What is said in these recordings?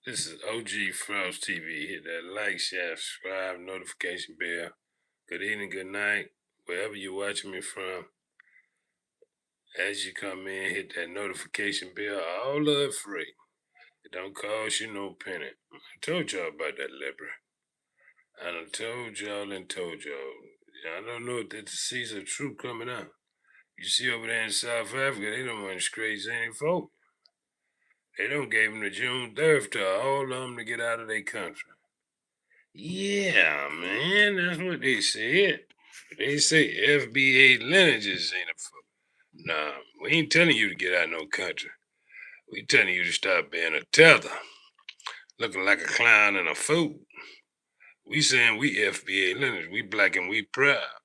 This is OG Frost TV. Hit that like, share, subscribe, notification bell. Good evening, good night, wherever you're watching me from. As you come in, hit that notification bell. All of it free. It don't cost you no penny. I told y'all about that leopard. I done told y'all and told y'all. I don't know that the season of truth coming out. You see over there in South Africa, they don't want to disgrace any folk. They don't gave them the June 3rd to all of them to get out of their country. Yeah, man, that's what they said. They say FBA lineages ain't a fuck. Nah, we ain't telling you to get out of no country. We telling you to stop being a tether, looking like a clown and a fool. We saying we FBA lineage, we black and we proud.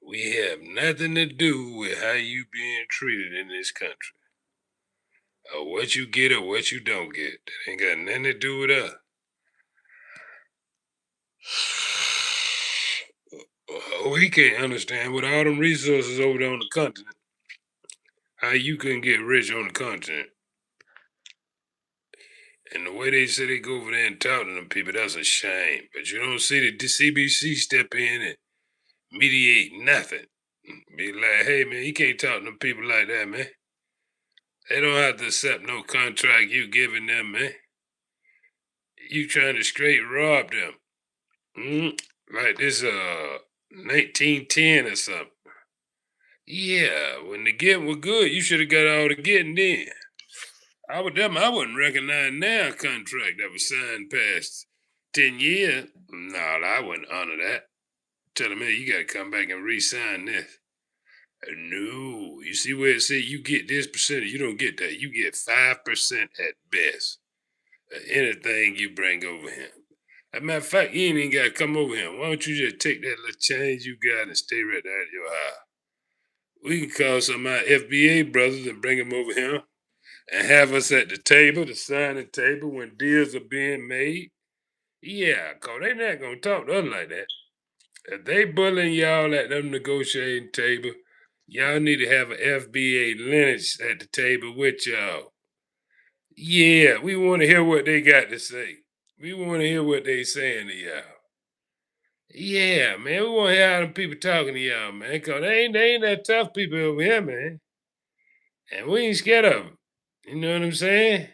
We have nothing to do with how you being treated in this country. Or what you get or what you don't get. That ain't got nothing to do with us. We can't understand with all them resources over there on the continent. How you couldn't get rich on the continent. And the way they say they go over there and talk to them people, that's a shame. But you don't see the CBC step in and mediate nothing. Be like, hey man, you can't talk to them people like that, man. They don't have to accept no contract you giving them, man. You trying to straight rob them. Like this 1910 or something. Yeah, when the getting was good, you should have got all the getting then. I wouldn't recognize now a contract that was signed past 10 years. No, I wouldn't honor that. Tell them, hey, you got to come back and re-sign this. No, you see where it says you get this percentage, you don't get that. You get 5% at best of anything you bring over here. As a matter of fact, you ain't even got to come over here. Why don't you just take that little change you got and stay right there at your house? We can call some of my FBA brothers and bring them over here and have us at the table, the signing table, when deals are being made. Yeah, cause they not gonna talk to us like that. If they bullying y'all at them negotiating table, y'all need to have an FBA lineage at the table with y'all. Yeah, we want to hear what they got to say. We want to hear what they saying to y'all. Yeah, man, we want to hear how them people talking to y'all, man, cause they ain't that tough people over here, man, and we ain't scared of them. You know what I'm saying?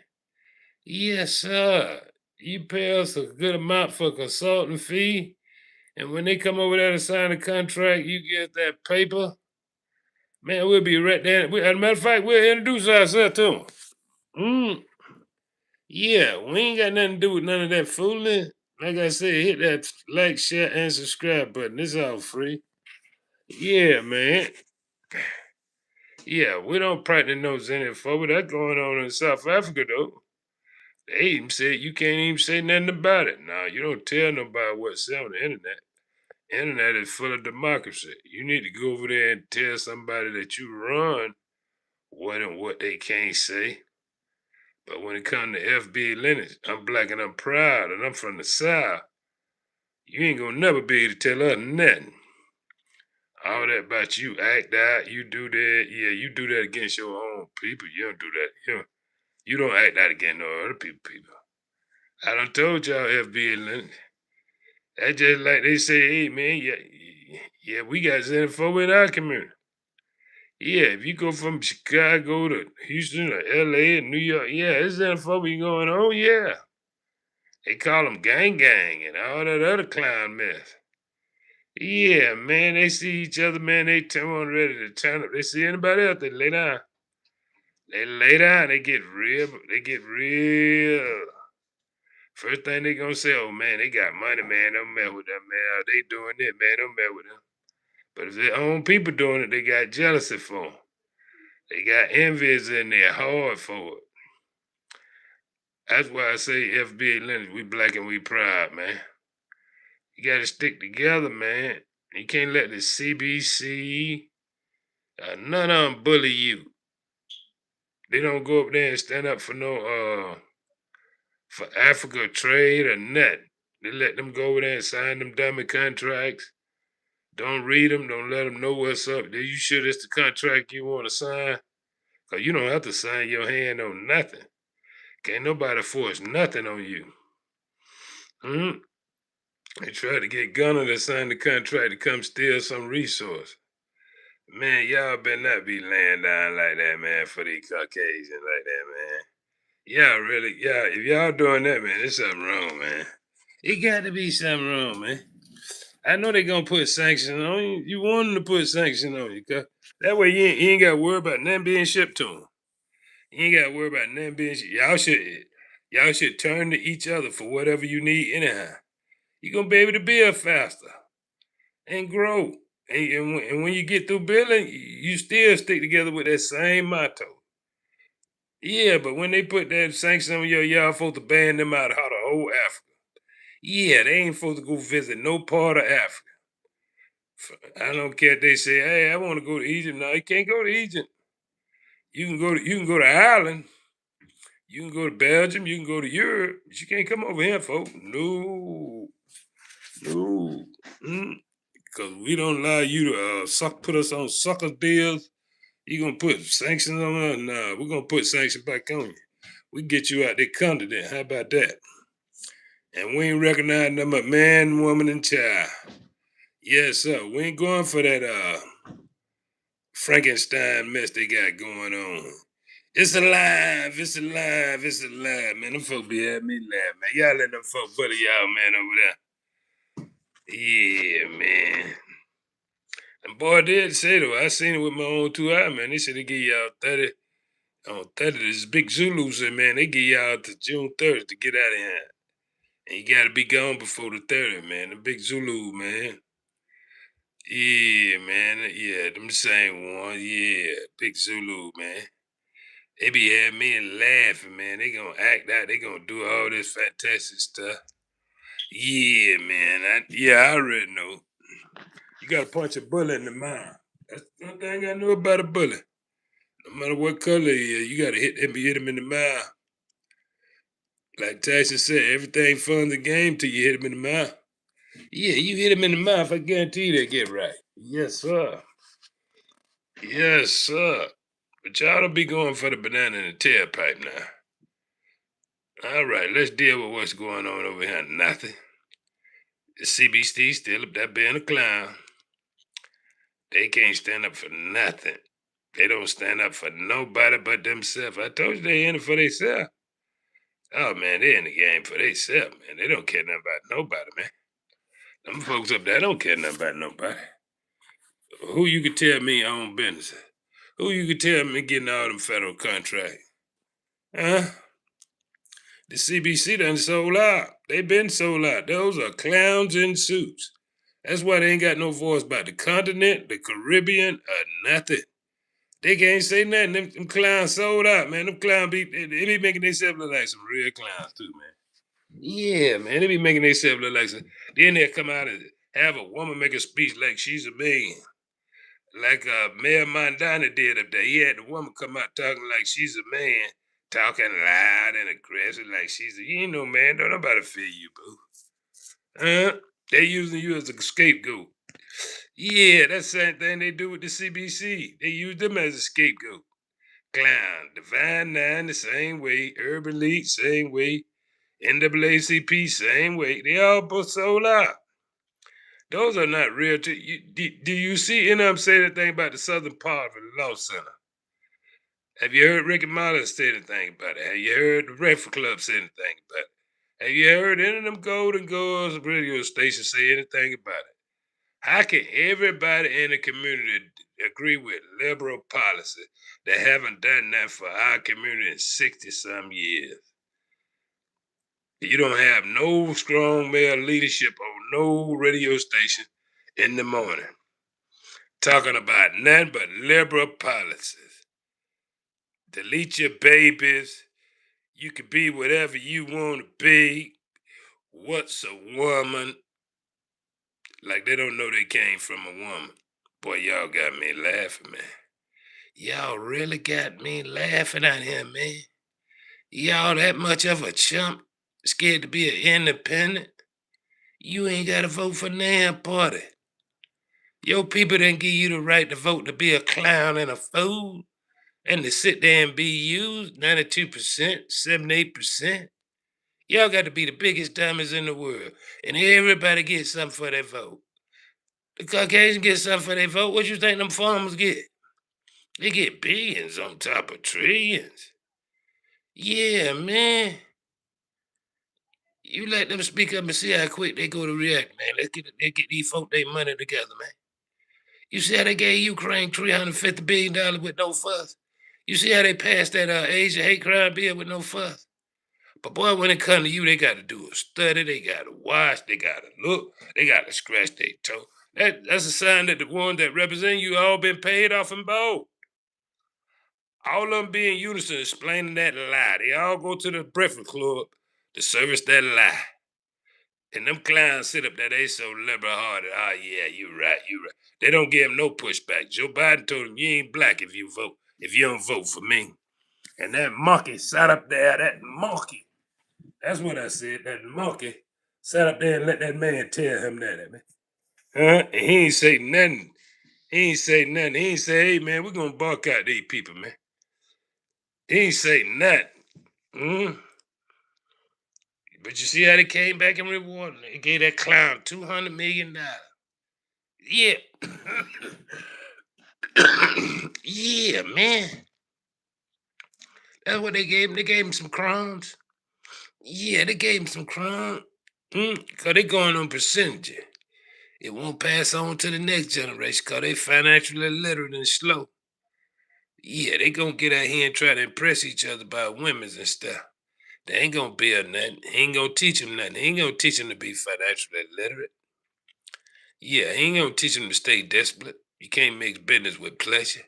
Yes, sir. You pay us a good amount for a consulting fee, and when they come over there to sign a contract, you get that paper. Man, we'll be right there. As a matter of fact, we'll introduce ourselves to them. Mm, yeah, we ain't got nothing to do with none of that fooling. Like I said, hit that like, share, and subscribe button. It's all free. Yeah, man. Yeah, we don't practice no xenophobia. That's going on in South Africa, though. They even said you can't even say nothing about it. Now you don't tell nobody what's on the internet. Internet is full of democracy. You need to go over there and tell somebody that you run what and what they can't say. But when it comes to FB lineage, I'm black and I'm proud and I'm from the South. You ain't gonna never be able to tell us nothing. All that about you act out, you do that. Yeah, you do that against your own people. You don't do that. You don't act out against no other people. I done told y'all FB lineage. That's just like they say, hey man, yeah, we got xenophobia in our community. Yeah, if you go from Chicago to Houston or LA and New York, yeah, there's xenophobia going on, yeah. They call them gang gang and all that other clown mess. Yeah, man, they see each other, man, they turn on ready to turn up. They see anybody else, they lay down. They lay down, they get real. First thing they gonna say, oh man, they got money, man. Don't mess with them, man. They doing it, man. Don't mess with them. But if their own people doing it, they got jealousy for them. They got envies in there hard for it. That's why I say FBA lineage, we black and we proud, man. You gotta stick together, man. You can't let the CBC, none of them bully you. They don't go up there and stand up for no, for Africa trade or nothing. They let them go over there and sign them dummy contracts. Don't read them, don't let them know what's up. You sure it's the contract you want to sign? Because you don't have to sign your hand on nothing. Can't nobody force nothing on you. Mhm. They tried to get Gunner to sign the contract to come steal some resource. Man, y'all better not be laying down like that, man, for these Caucasians like that, man. Y'all really, y'all, if y'all doing that, man, there's something wrong, man. It got to be something wrong, man. I know they gonna put sanctions on you. You want them to put sanctions on you, cause that way you ain't got to worry about nothing being shipped to them. You ain't got to worry about nothing being shipped. Y'all should turn to each other for whatever you need anyhow. You're gonna be able to build faster and grow. And when you get through building, you still stick together with that same motto. Yeah, but when they put that sanction on y'all supposed to ban them out of the whole Africa. Yeah, they ain't supposed to go visit no part of Africa. I don't care if they say, "Hey, I want to go to Egypt." No, you can't go to Egypt. You can go to Ireland. You can go to Belgium. You can go to Europe. But you can't come over here, folks. No, no, because we don't allow you to put us on sucker deals. You gonna put sanctions on us? Nah, we're gonna put sanctions back on you. We get you out the continent. How about that? And we ain't recognizing them a man, woman, and child. Yes, sir. We ain't going for that Frankenstein mess they got going on. It's alive, it's alive, it's alive, man. Them folk be having me laugh, man. Y'all let them folk bully y'all, man, over there. Yeah, man. And boy, did say though, I seen it with my own two eyes, man. They said they give y'all 30 on 30. This big Zulu said, man, they give y'all to June 30th to get out of here. And you gotta be gone before the 30th, man. The big Zulu, man. Yeah, man. Yeah, them the same one. Yeah, big Zulu, man. They be having me laughing, man. They gonna act out. They gonna do all this fantastic stuff. Yeah, man. I already know. You gotta punch a bullet in the mouth. That's the only thing I know about a bullet. No matter what color he is, you gotta hit him in the mouth. Like Tyson said, everything fun the game till you hit him in the mouth. Yeah, you hit him in the mouth, I guarantee you they get right. Yes, sir. Yes, sir. But y'all don't be going for the banana in the tailpipe now. All right, let's deal with what's going on over here. Nothing. The CBC still up there being a clown. They can't stand up for nothing. They don't stand up for nobody but themselves. I told you they in it for themselves. Oh man, they in the game for themselves, man. They don't care nothing about nobody, man. Them folks up there don't care nothing about nobody. Who you could tell me own business? Who you could tell me getting all them federal contracts? Huh? The CBC done sold out. They been sold out. Those are clowns in suits. That's why they ain't got no voice about the continent, the Caribbean, or nothing. They can't say nothing. Them clowns sold out, man. Them clowns they be making themselves look like some real clowns too, man. Yeah, man. They be making themselves look like some. Then they come out and have a woman make a speech like she's a man. Like Mayor Mondana did up there. He had the woman come out talking like she's a man, talking loud and aggressive like she's a. You ain't no man. Don't nobody feel you, boo. They using you as a scapegoat. Yeah, that's the same thing they do with the CBC. They use them as a scapegoat. Clown, Divine Nine, the same way. Urban League, same way. NAACP, same way. They all both sold out. Those are not real. Do you see NM say anything about the Southern part of the Law Center? Have you heard Ricky Martin say anything about it? Have you heard the Breakfast Club say anything about it? Have you heard any of them Golden Girls radio stations say anything about it? How can everybody in the community agree with liberal policy that haven't done that for our community in 60 some years? You don't have no strong male leadership on no radio station in the morning talking about nothing but liberal policies. Delete your babies. You can be whatever you want to be. What's a woman? Like they don't know they came from a woman. Boy, y'all got me laughing, man. Y'all really got me laughing out here, man. Y'all that much of a chump, scared to be an independent? You ain't got to vote for damn party. Your people didn't give you the right to vote to be a clown and a fool. And to sit there and be used 92%, 78%, y'all got to be the biggest dummies in the world. And everybody gets something for their vote. The Caucasian get something for their vote. What you think them farmers get? They get billions on top of trillions. Yeah, man. You let them speak up and see how quick they go to react, man. Let's get these folk their money together, man. You see how they gave Ukraine $350 billion with no fuss? You see how they passed that Asia hate crime bill with no fuss? But boy, when it comes to you, they got to do a study, they got to watch, they got to look, they got to scratch their toe. That's a sign that the ones that represent you all been paid off and bought. All of them be in unison explaining that lie. They all go to the Breakfast Club to service that lie. And them clowns sit up there, they so liberal hearted. Oh, yeah, you right, you right. They don't give him no pushback. Joe Biden told him, you ain't black if you don't vote for me. And that monkey sat up there, that monkey. That's what I said, that monkey sat up there and let that man tell him that, man. Huh? And he ain't say nothing. He ain't say nothing. He ain't say, hey, man, we're going to bark out these people, man. He ain't say nothing. Mm. But you see how they came back and rewarded. They gave that clown $200 million. Yeah. Yeah, man. That's what they gave him. They gave him some crumbs. Yeah, they gave him some crumbs. Because they going on percentage. It won't pass on to the next generation because they financially illiterate and slow. Yeah, they gonna get out here and try to impress each other by women's and stuff. They ain't gonna build nothing. He ain't gonna teach them nothing. He ain't gonna teach them to be financially illiterate. Yeah, he ain't gonna teach them to stay desperate. You can't mix business with pleasure.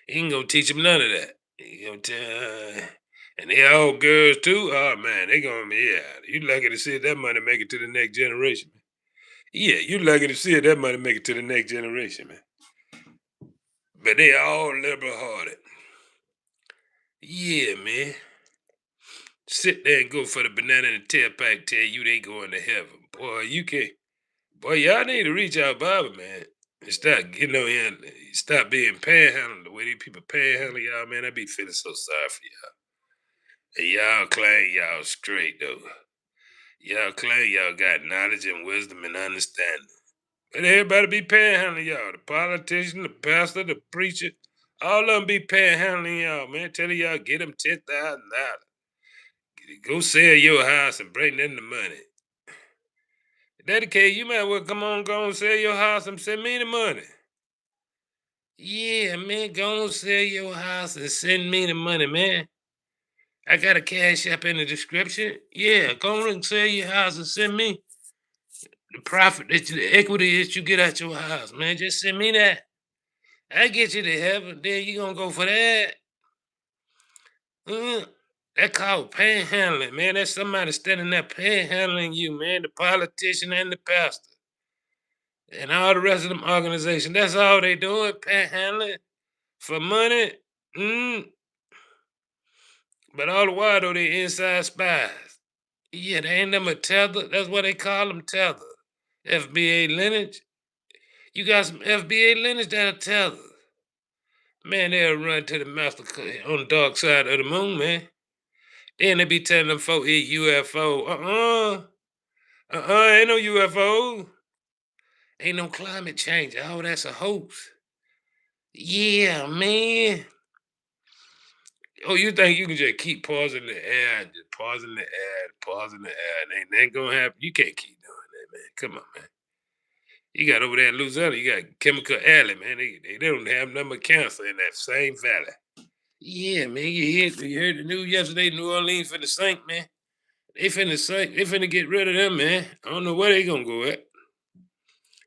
He ain't gonna teach them none of that. He gonna tell, and they all girls too. Oh man, they gonna be You lucky to see that money make it to the next generation. Man. Yeah, you lucky to see that money make it to the next generation, man. But they all liberal hearted. Yeah, man. Sit there and go for the banana and tailpipe. Tell you they going to heaven, boy. You can't. Boy, y'all need to reach out, Bobby, man. And stop getting on here. Stop being panhandling the way these people panhandle y'all, man. I be feeling so sorry for y'all. And y'all claim y'all straight though. Y'all claim y'all got knowledge and wisdom and understanding. But everybody be panhandling y'all. The politician, the pastor, the preacher, all of them be panhandling y'all, man. Telling y'all get them $10,000. Go sell your house and bring them the money. If that the case, you might well go and sell your house and send me the money. Yeah, man, go and sell your house and send me the money, man. I got a cash app in the description. Yeah, go and sell your house and send me the profit the equity that you get out your house, man. Just send me that. I get you to heaven. Then you gonna go for that. Mm, that called panhandling, man. That's somebody standing there panhandling you, man. The politician and the pastor. And all the rest of them organizations. That's all they doing, panhandling for money. Mm. But all the while though, they inside spies. Yeah, they ain't them a tether. That's what they call them, tether. FBA lineage. You got some FBA lineage that are tether. Man, they'll run to the master on the dark side of the moon, man. Then they be telling them folk it's UFO. Ain't no UFO. Ain't no climate change. Oh, that's a hoax. Yeah, man. Oh, you think you can just keep pausing the air, just pausing the air, pausing the air, and ain't gonna happen? You can't keep doing that, man. Come on, man. You got over there in Louisiana, you got Chemical Alley, man. They don't have number cancer in that same valley. Yeah, man. You heard the news yesterday, New Orleans finna sink, man. They finna sink. They finna get rid of them, man. I don't know where they gonna go at.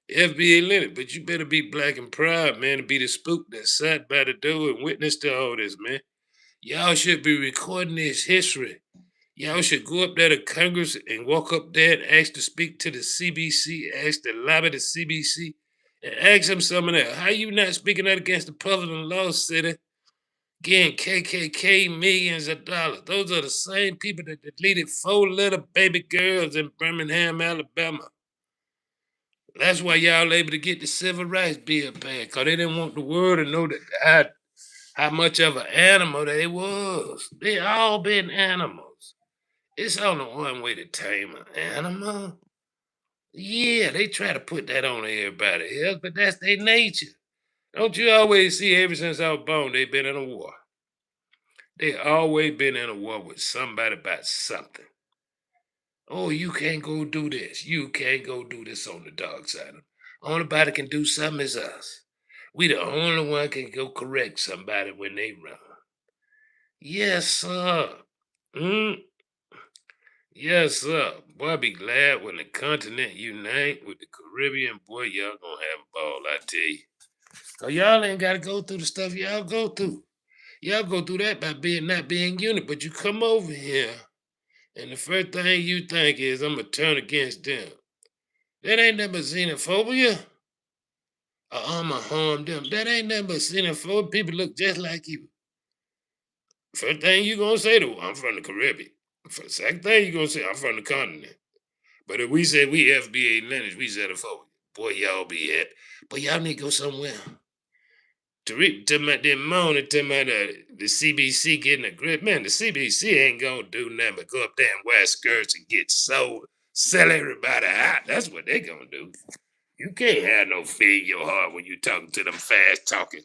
FBA limit, but you better be black and proud, man, to be the spook that sat by the door and witnessed to all this, man. Y'all should be recording this history. Y'all should go up there to Congress and walk up there and ask to speak to the CBC, ask to lobby the CBC, and ask them some of that. How you not speaking out against the public and law city, getting KKK millions of dollars? Those are the same people that deleted 4 little baby girls in Birmingham, Alabama. That's why y'all able to get the civil rights bill passed, because they didn't want the world to know that how much of an animal they was. They all been animals. It's only one way to tame an animal. Yeah, they try to put that on everybody else, but that's their nature. Don't you always see ever since I was born, they been in a war. They always been in a war with somebody about something. Oh, you can't go do this. You can't go do this on the dark side. Only body can do something is us. We the only one can go correct somebody when they wrong. Yes, sir. Mm, yes, sir. Boy, I be glad when the continent unite with the Caribbean. Boy, y'all gonna have a ball, I tell you. 'Cause y'all ain't gotta go through the stuff y'all go through. Y'all go through that by being not being unit, but you come over here, and the first thing you think is, I'm gonna turn against them. That ain't never xenophobia. Or I'm gonna harm them. That ain't never xenophobia. People look just like you. First thing you gonna say to, I'm from the Caribbean. Second thing you gonna say, I'm from the continent. But if we say we FBA lineage, we xenophobic. Boy, y'all be happy. But y'all need to go somewhere. To my them morning to my the CBC getting a grip. Man, the CBC ain't gonna do nothing but go up there and wear skirts and get sold, sell everybody out. That's what they gonna do. You can't have no fear in your heart when you talking to them fast talking,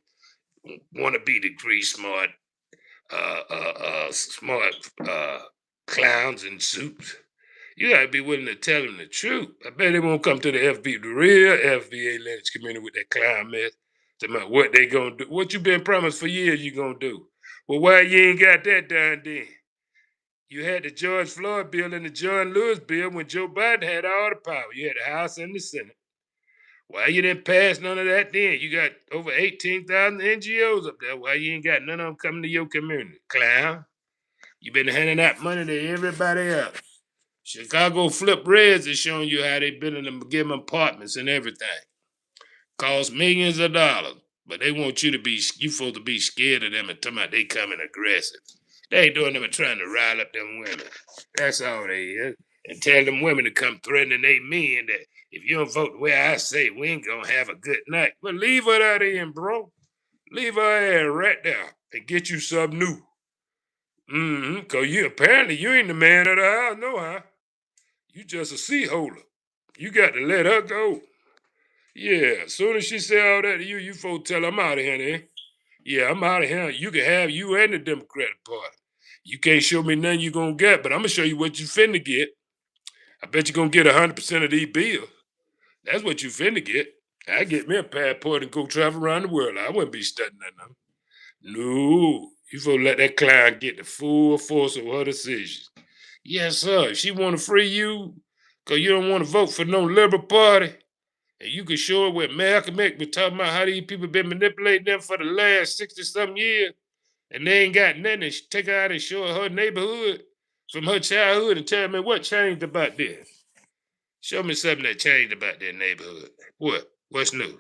wanna be degree smart, smart clowns in suits. You gotta be willing to tell them the truth. I bet they won't come to the the real FBA lineage community with that clown mess. About what they gonna do. What you been promised for years you gonna do. Well, why you ain't got that done then? You had the George Floyd bill and the John Lewis bill when Joe Biden had all the power. You had the House and the Senate. Why you didn't pass none of that then? You got over 18,000 NGOs up there. Why you ain't got none of them coming to your community? Clown. You been handing out money to everybody else. Chicago Flip Reds is showing you how they been in them, give them apartments and everything. Cost millions of dollars. But they want you to be, you supposed to be scared of them and talking about they coming aggressive. They ain't doing them and trying to rile up them women. That's all they is. And tell them women to come threatening they men that if you don't vote the way I say, we ain't gonna have a good night. But leave her out in, bro. Leave her ass right there and get you something new. Mm-hmm. Cause you apparently you ain't the man of the house, no how. You just a seat holder. You got to let her go. Yeah, as soon as she say all that to you, you folks tell her I'm out of here, then. Yeah, I'm out of here. You can have you and the Democratic Party. You can't show me nothing you gonna get, but I'm gonna show you what you finna get. I bet you're gonna get 100% of these bills. That's what you finna get. I get me a passport and go travel around the world. I wouldn't be studying that now. No, you supposed to let that client get the full force of her decisions. Yes, sir. If she want to free you, because you don't want to vote for no Liberal Party, and you can show it with Malcolm X was talking about how these people been manipulating them for the last 60-something years, and they ain't got nothing to take her out and show her neighborhood from her childhood and tell me what changed about this. Show me something that changed about that neighborhood. What? What's new?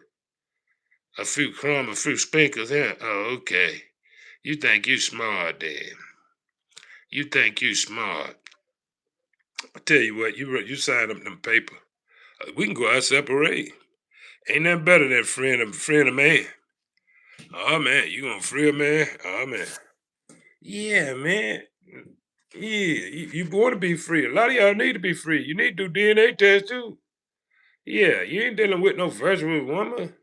A few crumbs, a few sprinkles, huh? Oh, okay. You think you smart, then. You think you smart. I tell you what, you sign up them paper. We can go out separate. Ain't nothing better than friend of man. Oh man, you gonna free a man? Oh man. Yeah, man. Yeah, you want to be free. A lot of y'all need to be free. You need to do DNA tests too. Yeah, you ain't dealing with no virtual woman.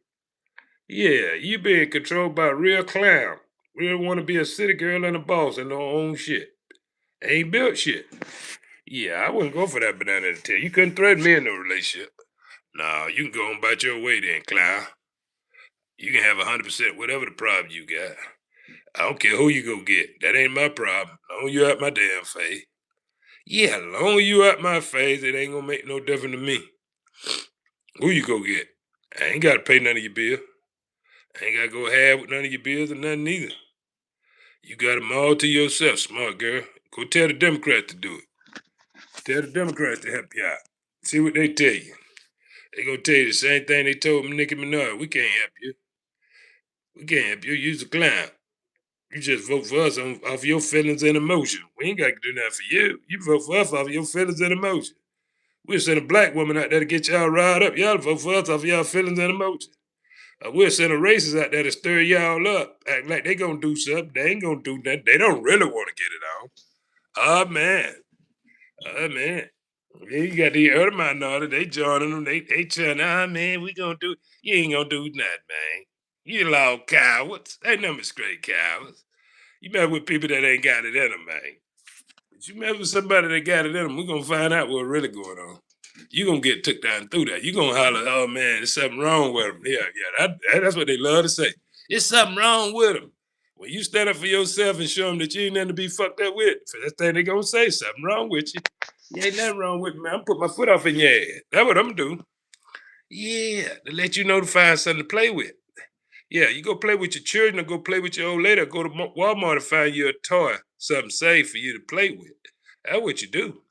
Yeah, you being controlled by a real clown. Real want to be a city girl and a boss and no own shit. Ain't built shit. Yeah, I wouldn't go for that banana in the tail. You couldn't threaten me in no relationship. Nah, you can go on about your way then, clown. You can have 100% whatever the problem you got. I don't care who you go get. That ain't my problem. Long you out my damn face. Yeah, long you out my face, it ain't gonna make no difference to me. Who you go get? I ain't gotta pay none of your bill. I ain't gotta go half with none of your bills or nothing either. You got them all to yourself, smart girl. Go tell the Democrats to do it. Tell the Democrats to help you out. See what they tell you. They gonna tell you the same thing they told Nicki Minaj. We can't help you. We can't help you. You's a clown. You just vote for us off your feelings and emotion. We ain't got to do nothing for you. You vote for us off your feelings and emotion. We'll send a black woman out there to get y'all riled up. Y'all vote for us off y'all feelings and emotion. We'll send a racist out there to stir y'all up, act like they gonna do something. They ain't gonna do nothing. They don't really want to get it on. Oh man, oh man. Then you got the other minority, they joining them. They trying, man, we gonna do. You ain't gonna do nothing, man. You all cowards. Ain't nothing but straight cowards. You met with people that ain't got it in them, man. But you met with somebody that got it in them, we're gonna find out what's really going on. You gonna get took down through that. You gonna holler, oh man, there's something wrong with them. Yeah, that's what they love to say. There's something wrong with them. When you stand up for yourself and show them that you ain't nothing to be fucked up with, first thing they gonna say, something wrong with you. You ain't nothing wrong with me, man. I'm put my foot off in your ass. That's what I'm doing. Yeah, to let you know to find something to play with. Yeah, you go play with your children or go play with your old lady or go to Walmart and find you a toy, something safe for you to play with. That's what you do.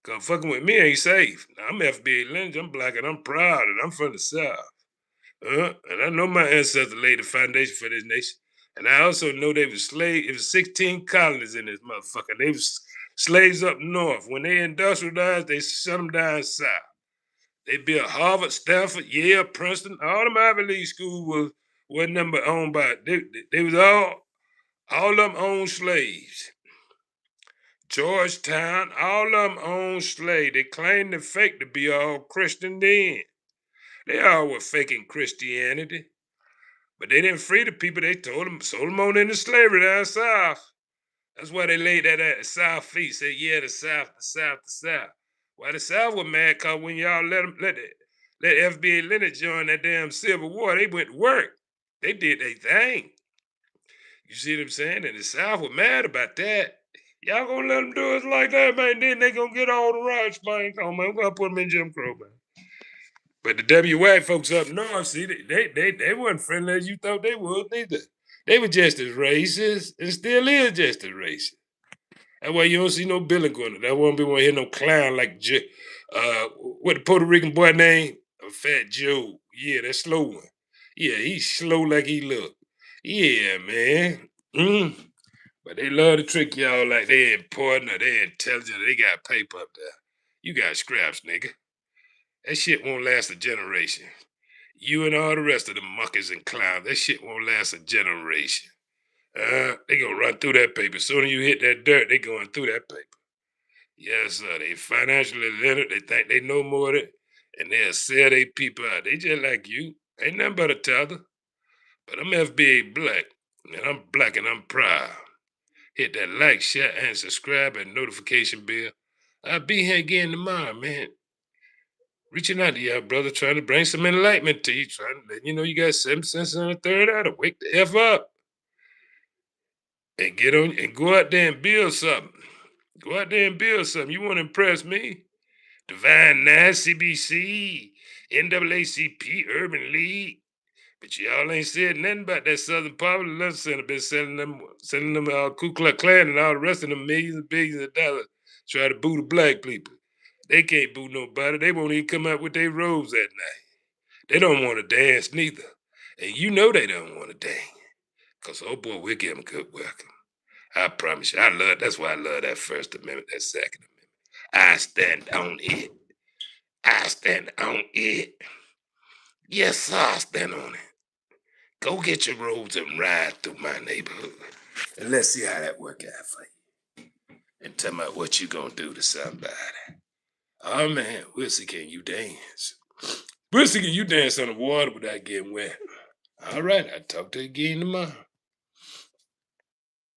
Cause fucking with me ain't safe. Now, I'm FBA lineage, I'm black and I'm proud and I'm from the South. And I know my ancestors laid the foundation for this nation. And I also know they were slaves. It was 16 colonies in this motherfucker. They was slaves up north. When they industrialized, they shut them down south. They built Harvard, Stanford, Yale, Princeton. All them Ivy League schools was number owned by. They was all of them owned slaves. Georgetown, all of them owned slaves. They claimed the fake to be all Christian then. They all were faking Christianity. But they didn't free the people. They sold them on into slavery down south. That's why they laid that at the South feet. Said, yeah, the South, the South, the South. Why the South was mad, cause when y'all let FBA Leonard join that damn Civil War, they went to work. They did their thing. You see what I'm saying? And the South was mad about that. Y'all gonna let them do us like that, man? Then they gonna get all the rights, man. Come on, man. We're gonna put them in Jim Crow, man. But the WA folks up north, see, they weren't friendly as you thought they would neither. They were just as racist and still is just as racist. That's why you don't see no billing going on. That won't be one hear no clown like what the Puerto Rican boy name? Fat Joe. Yeah, that slow one. Yeah, he's slow like he look. Yeah, man. But they love to trick y'all like they important or they intelligent or they got paper up there. You got scraps, nigga. That shit won't last a generation. You and all the rest of the monkeys and clowns, that shit won't last a generation. They gonna run through that paper. As soon as you hit that dirt, they going through that paper. Yes, sir. They financially literate. They think they know more than, and they'll sell their people out. They just like you. Ain't nothing but a tether. But I'm FBA black, and I'm black and I'm proud. Hit that like, share, and subscribe and notification bell. I'll be here again tomorrow, man. Reaching out to y'all, brother, trying to bring some enlightenment to you, trying to let you know you got 7 cents on the third hour to wake the F up and get on and go out there and build something. Go out there and build something. You want to impress me? Divine Nash, CBC, NAACP, Urban League. But y'all ain't said nothing about that Southern Poverty Love Center been selling them Ku Klux Klan and all the rest of them millions and billions of dollars. Try to boo the black people. They can't boo nobody. They won't even come out with their robes that night. They don't want to dance neither. And you know they don't want to dance. Because, oh boy, we'll give them good welcome. I promise you. That's why I love that First Amendment, that Second Amendment. I stand on it. I stand on it. Yes, sir, I stand on it. Go get your robes and ride through my neighborhood. And let's see how that work out for you. And tell me what you gonna do to somebody. Oh man, we'll see can you dance. We'll see can you dance on the water without getting wet. All right, I'll talk to you again tomorrow.